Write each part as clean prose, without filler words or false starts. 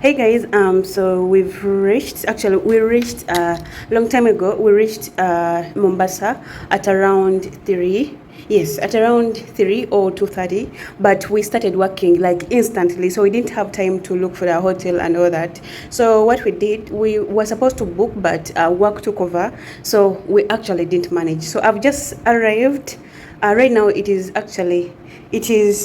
Hey guys, so we reached long time ago. We reached Mombasa at around 3. Yes, at around 3 or 2:30, but we started working like instantly, so we didn't have time to look for the hotel and all that. So what we did, we were supposed to book, but work took over, so we actually didn't manage. So I've just arrived. Right now it is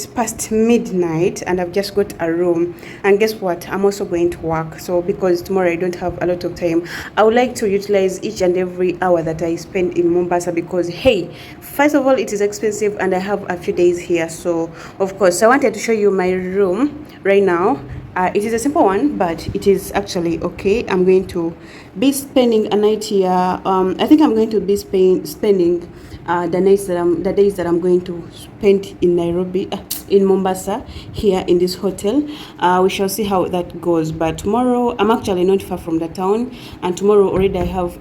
past midnight and I've just got a room. And guess what? I'm also going to work. So because tomorrow I don't have a lot of time, I would like to utilize each and every hour that I spend in Mombasa because hey, first of all, it is expensive and I have a few days here. So of course, I wanted to show you my room right now. It is a simple one, but it is actually okay. I'm going to be spending a night here. I think I'm going to be spending the days that I'm going to spend in Nairobi, in Mombasa, here in this hotel. We shall see how that goes. But tomorrow, I'm actually not far from the town, and tomorrow already I have.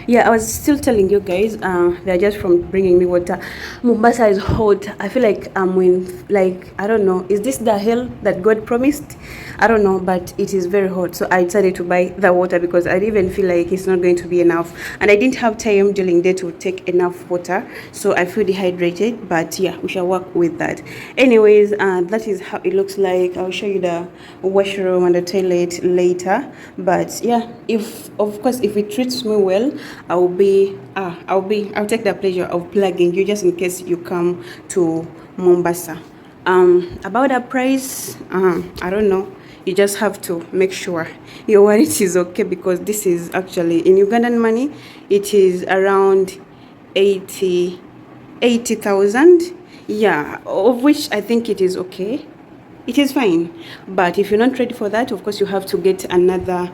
Yeah, I was still telling you guys, they're just from bringing me water. Mombasa is hot. I feel like I'm in, like, I don't know, is this the hell that God promised? I don't know, but it is very hot. So I decided to buy the water because I even feel like it's not going to be enough. And I didn't have time during the day to take enough water. So I feel dehydrated, but yeah, we shall work with that. Anyways, that is how it looks like. I'll show you the washroom and the toilet later. But yeah, if, of course, if it treats me well, I'll take the pleasure of plugging you just in case you come to Mombasa. About the price, I don't know. You just have to make sure your wallet is okay because this is actually in Ugandan money. It is around 80,000. Yeah, of which I think it is okay. It is fine, but if you're not ready for that, of course you have to get another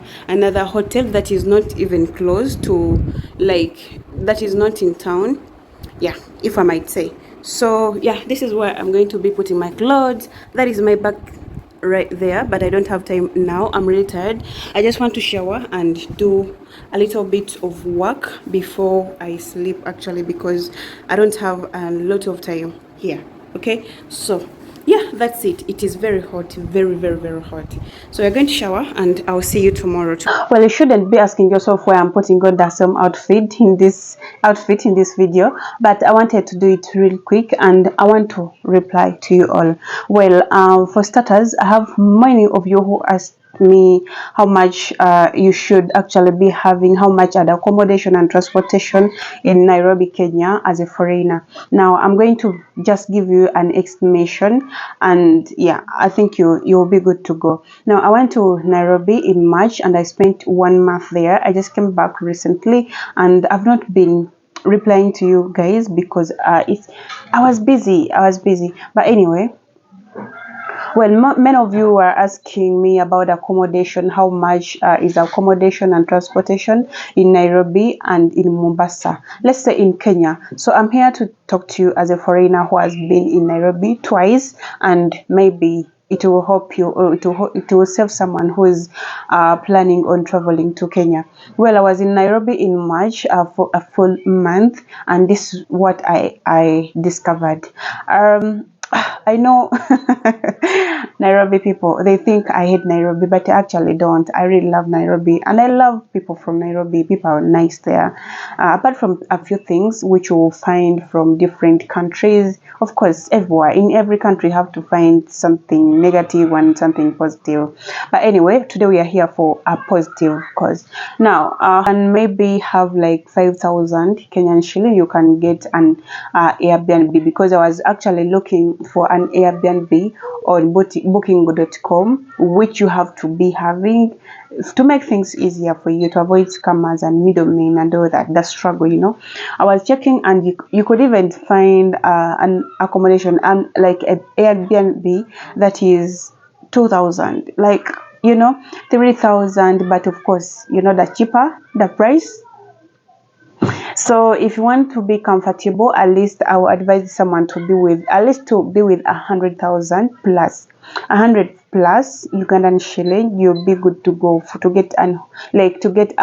hotel that is not even close to, like, that is not in town. Yeah, if I might say. So yeah, this is where I'm going to be putting my clothes. That is my bag right there, but I don't have time now. I'm really tired. I just want to shower and do a little bit of work before I sleep, actually, because I don't have a lot of time here. Okay, so yeah, that's it. It is very hot, very, very, very hot. So we're going to shower and I'll see you tomorrow. Well, you shouldn't be asking yourself why I'm putting on that same outfit in this video, but I wanted to do it real quick and I want to reply to you all. Well, for starters, I have many of you who asked me how much you should actually be having, how much are the accommodation and transportation in Nairobi, Kenya as a foreigner. Now I'm going to just give you an estimation and yeah, I think you'll be good to go. Now I went to Nairobi in March and I spent 1 month there. I just came back recently and I've not been replying to you guys because I was busy, but anyway. Well, many of you were asking me about accommodation. How much is accommodation and transportation in Nairobi and in Mombasa? Let's say in Kenya. So I'm here to talk to you as a foreigner who has been in Nairobi twice, and maybe it will help you, or it will save someone who is planning on traveling to Kenya. Well, I was in Nairobi in March for a full month, and this is what I discovered. I know Nairobi people, they think I hate Nairobi, but I actually don't. I really love Nairobi and I love people from Nairobi. People are nice there. Apart from a few things which you will find from different countries, of course, everywhere, in every country you have to find something negative and something positive. But anyway, today we are here for a positive cause. Now, and maybe have like 5,000 Kenyan shilling, you can get an Airbnb, because I was actually looking for an Airbnb on booking.com, which you have to be having to make things easier for you, to avoid scammers and middlemen and all that, the struggle, you know. I was checking and you could even find an accommodation and like an Airbnb that is 2,000, like, you know, 3,000, but of course, you know, the cheaper the price. So if you want to be comfortable, at least I would advise someone to be with 100,000 plus, 100 plus Ugandan shilling. You'll be good to go to get a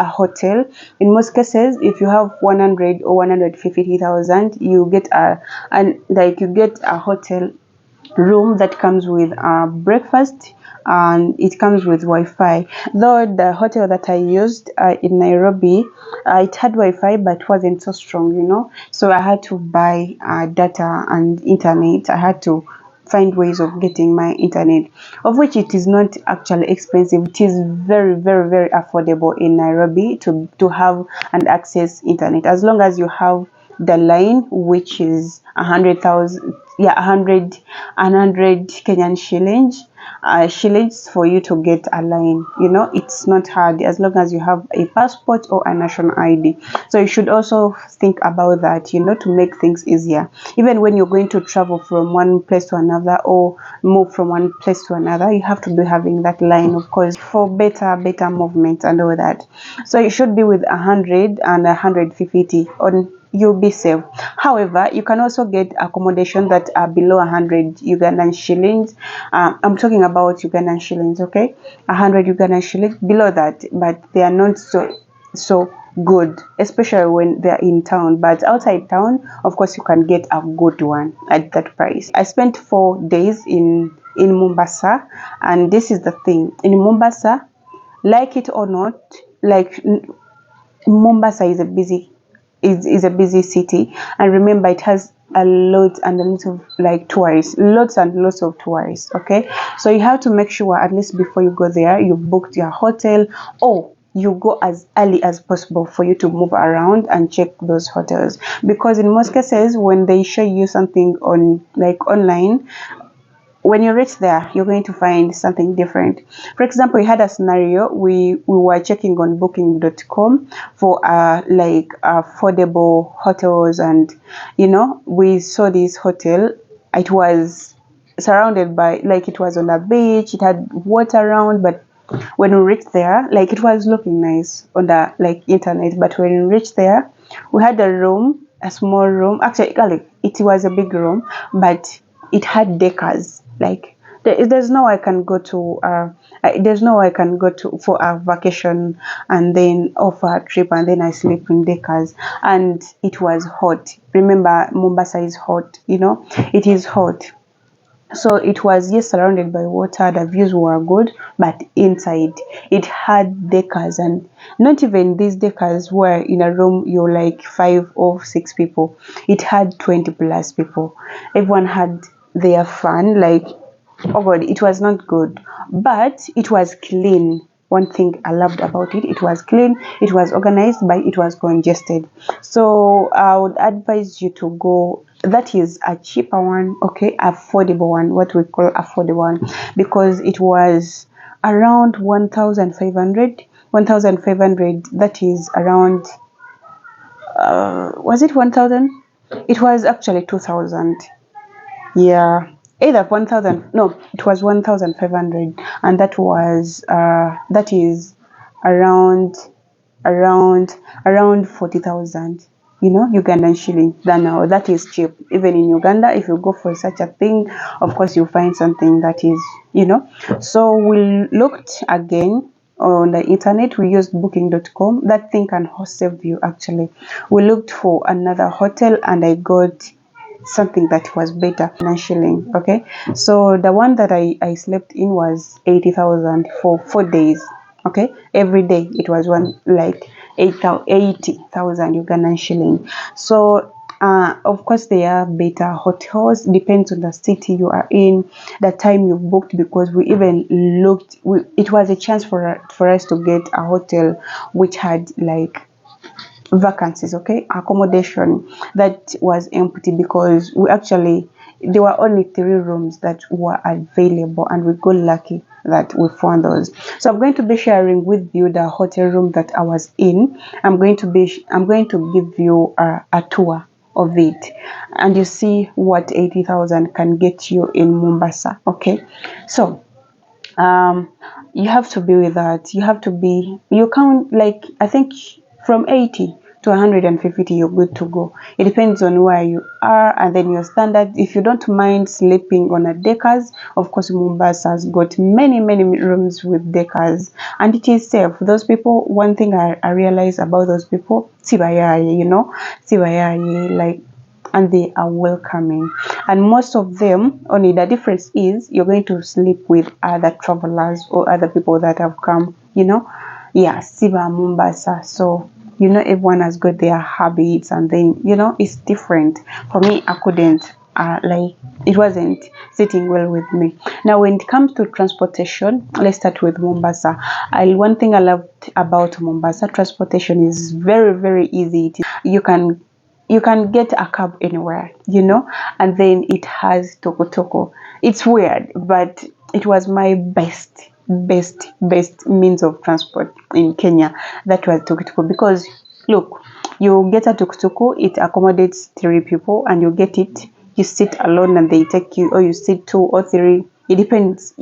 hotel. In most cases, if you have 100 or 150,000, you get you get a hotel room that comes with breakfast, and it comes with Wi-Fi. Though the hotel that I used in Nairobi, it had Wi-Fi but wasn't so strong, so I had to buy data and internet. I had to find ways of getting my internet, of which it is not actually expensive. It is very, very, very affordable in Nairobi to have and access internet, as long as you have the line, which is 100,000, yeah, 100 Kenyan shillings for you to get a line. It's not hard, as long as you have a passport or a national ID. So you should also think about that, to make things easier. Even when you're going to travel from one place to another or move from one place to another, you have to be having that line, of course, for better movement and all that. So you should be with 100 and 150 on, you'll be safe. However, you can also get accommodation that are below 100 Ugandan shillings. I'm talking about Ugandan shillings, okay? 100 Ugandan shillings below that, but they are not so good, especially when they're in town. But outside town, of course, you can get a good one at that price. I spent 4 days in Mombasa, and this is the thing. In Mombasa, like it or not, like, Mombasa is a busy city, and remember, it has a lot of like tourists, lots and lots of tourists. Okay, so you have to make sure, at least before you go there, you've booked your hotel, or you go as early as possible for you to move around and check those hotels, because in most cases, when they show you something on, like, online, when you reach there, you're going to find something different. For example, we had a scenario. We were checking on booking.com for like affordable hotels, and we saw this hotel. It was surrounded by, like, it was on a beach, it had water around, but when we reached there, like, it was looking nice on the, like, internet, but when we reached there, we had a small room. Actually, it was a big room, but it had decors. Like, there's no way I can go to for a vacation and then offer a trip and then I sleep in decors, and it was hot. Remember, Mombasa is hot, it is hot. So it was, yes, surrounded by water, the views were good, but inside it had decors, and not even these decors were in a room you're like 5 or 6 people. It had 20 plus people. Everyone had their fun, like, oh god, it was not good, but it was clean. One thing I loved about it, it was clean, it was organized, but it was congested. So I would advise you to go. That is a cheaper one, okay, affordable one, what we call affordable one, because it was around 1,500. That is around, was it 1,000? It was actually 2,000. Yeah, either 1,000. No, it was 1,500, and that is around around 40,000. Ugandan shilling. That is cheap. Even in Uganda, if you go for such a thing, of course you'll find something that is, So we looked again on the internet. We used booking.com. That thing can save you, actually. We looked for another hotel, and I got something that was better financially. Okay, so the one that I slept in was 80,000 for 4 days. Okay, every day it was one, like, 80,000 Ugandan shilling. So of course, there are better hotels, depends on the city you are in, the time you booked, because we even looked, it was a chance for us to get a hotel which had, like, vacancies, okay, accommodation that was empty, because there were only 3 rooms that were available, and we got lucky that we found those. So I'm going to be sharing with you the hotel room that I was in. I'm going to give you a tour of it, and you see what 80,000 can get you in Mombasa. Okay, so you have to be with that. You can't, like, I think from 80 to 150 you're good to go. It depends on where you are, and then your standard. If you don't mind sleeping on a decors, of course Mombasa has got many rooms with decors, and it is safe. Those people, one thing I realize about those people, sibayaye, sibayaye, like, and they are welcoming. And most of them, only the difference is you're going to sleep with other travelers or other people that have come, yeah, Siba Mombasa. So everyone has got their habits, and then it's different. For me, I couldn't like, it wasn't sitting well with me. Now when it comes to transportation, let's start with Mombasa. One thing I loved about Mombasa, transportation is very, very easy. You can get a cab anywhere, and then it has toko. It's weird, but it was my best means of transport in Kenya. That was toko, because look, you get a tuk-tuk, it accommodates 3 people, and you get it, you sit alone and they take you, or you sit 2 or 3, it depends,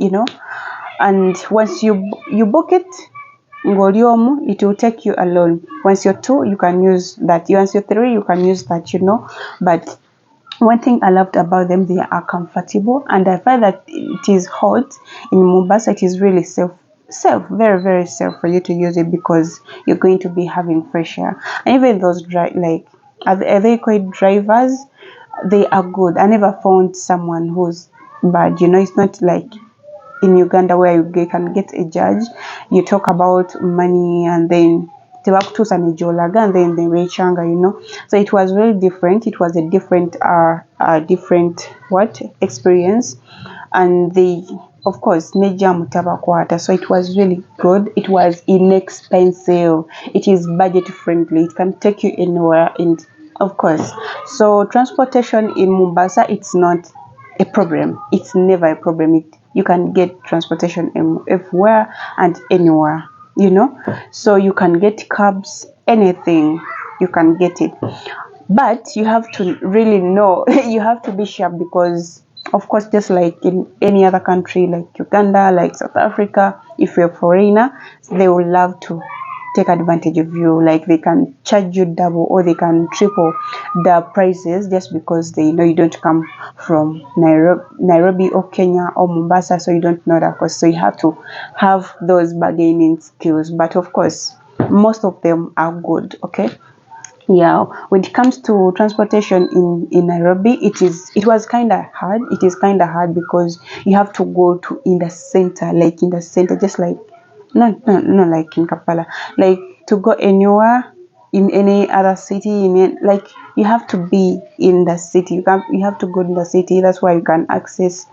and once you book it, ngoliomu, it will take you alone. Once you're 2, you can use that. Once you're 3, you can use that, but one thing I loved about them, they are comfortable, and I find that it is hot in Mombasa. It is really safe, very, very safe for you to use it, because you're going to be having fresh air. And even those are they called drivers? They are good. I never found someone who's bad. It's not like in Uganda where you can get a judge, you talk about money, and then and then they rechanga, so it was really different. It was a different experience. And they, of course, neja mutabakwata, so it was really good. It was inexpensive, it is budget friendly, it can take you anywhere, and of course, so transportation in Mombasa, it's not a problem. It's never a problem. You can get transportation everywhere and anywhere, so you can get cabs, anything, you can get it. But you have to really know, you have to be sharp, because of course, just like in any other country, like Uganda, like South Africa, if you're a foreigner, they will love to take advantage of you. Like, they can charge you double or they can triple the prices, just because they know you don't come from Nairobi or Kenya or Mombasa, so you don't know that cost. So you have to have those bargaining skills. But of course, most of them are good. Okay. Yeah, when it comes to transportation in Nairobi, it was kind of hard. It is kind of hard, because you have to go to in the center, just like no, like in Kampala, like to go anywhere in any other city, like you have to be in the city. You have to go in the city. That's why you can access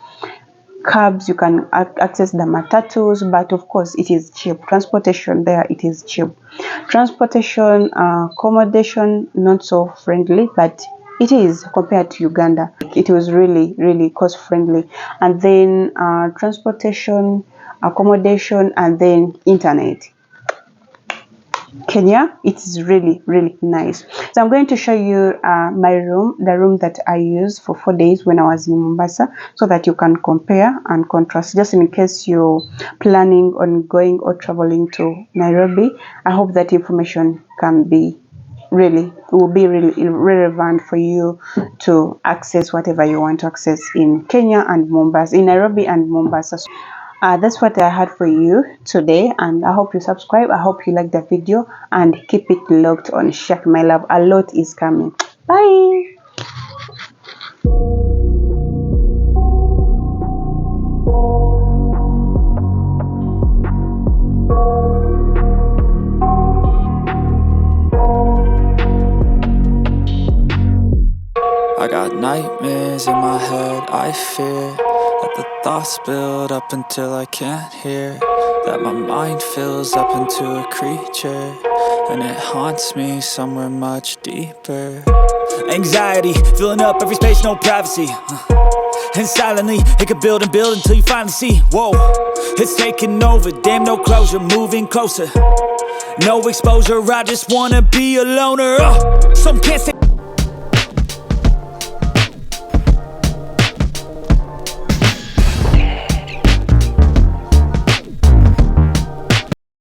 cabs, you can access the matatus, but of course it is cheap. Transportation there, it is cheap. Transportation, accommodation, not so friendly, but it is compared to Uganda. It was really, really cost friendly. And then transportation, accommodation, and then internet. Kenya, it is really, really nice. So I'm going to show you my room, the room that I used for 4 days when I was in Mombasa, so that you can compare and contrast, just in case you're planning on going or traveling to Nairobi. I hope that information will be really relevant for you to access whatever you want to access in Kenya and Mombasa, in Nairobi and Mombasa. That's what I had for you today, and I hope you subscribe. I hope you like the video, and keep it locked on Shak My Love. A lot is coming. Bye. I got nightmares in my head, I fear that the thoughts build up until I can't hear, that my mind fills up into a creature, and it haunts me somewhere much deeper. Anxiety, filling up every space, no privacy, and silently, it could build and build until you finally see, whoa, it's taking over, damn, no closure, moving closer, no exposure, I just wanna be a loner. Some can't stay